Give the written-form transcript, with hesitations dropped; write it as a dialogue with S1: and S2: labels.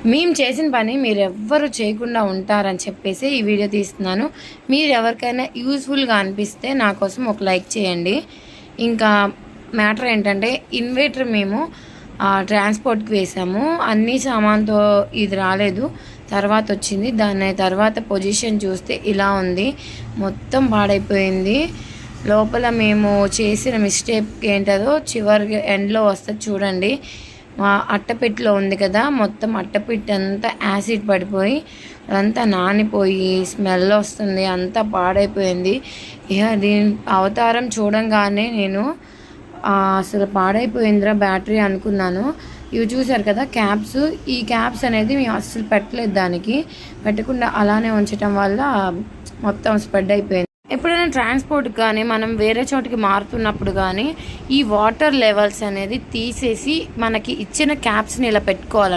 S1: మేము చేసిన పని మీరెవ్వరు చేయకుండా ఉంటారని చెప్పేసి ఈ వీడియో తీస్తున్నాను. మీరు ఎవరికైనా యూజ్ఫుల్గా అనిపిస్తే నా కోసం ఒక లైక్ చేయండి. ఇంకా మ్యాటర్ ఏంటంటే ఇన్వర్టర్ మేము ట్రాన్స్పోర్ట్కి వేసాము. అన్ని సామాన్తో ఇది రాలేదు, తర్వాత వచ్చింది. దాని తర్వాత పొజిషన్ చూస్తే ఇలా ఉంది, మొత్తం పాడైపోయింది. లోపల మేము చేసిన మిస్టేక్ ఏంటదో చివరి ఎండ్లో వస్తుంది చూడండి. అట్టపెట్టిలో ఉంది కదా, మొత్తం అట్టపెట్టి అంతా యాసిడ్ పడిపోయి అదంతా నానిపోయి స్మెల్ వస్తుంది, అంతా పాడైపోయింది. ఇక దీని అవతారం చూడంగానే నేను అసలు పాడైపోయిందిరా బ్యాటరీ అనుకున్నాను. ఇవి చూసారు కదా క్యాప్స్, ఈ క్యాప్స్ అనేది మేము అస్సలు పెట్టలేదు, దానికి పెట్టకుండా అలానే ఉంచడం వల్ల మొత్తం స్ప్రెడ్ అయిపోయింది. ఎప్పుడైనా ట్రాన్స్పోర్ట్ కానీ మనం వేరే చోటికి మారుతున్నప్పుడు కానీ ఈ వాటర్ లెవెల్స్ అనేది తీసేసి మనకి ఇచ్చిన క్యాప్స్ని ఇలా పెట్టుకోవాలి.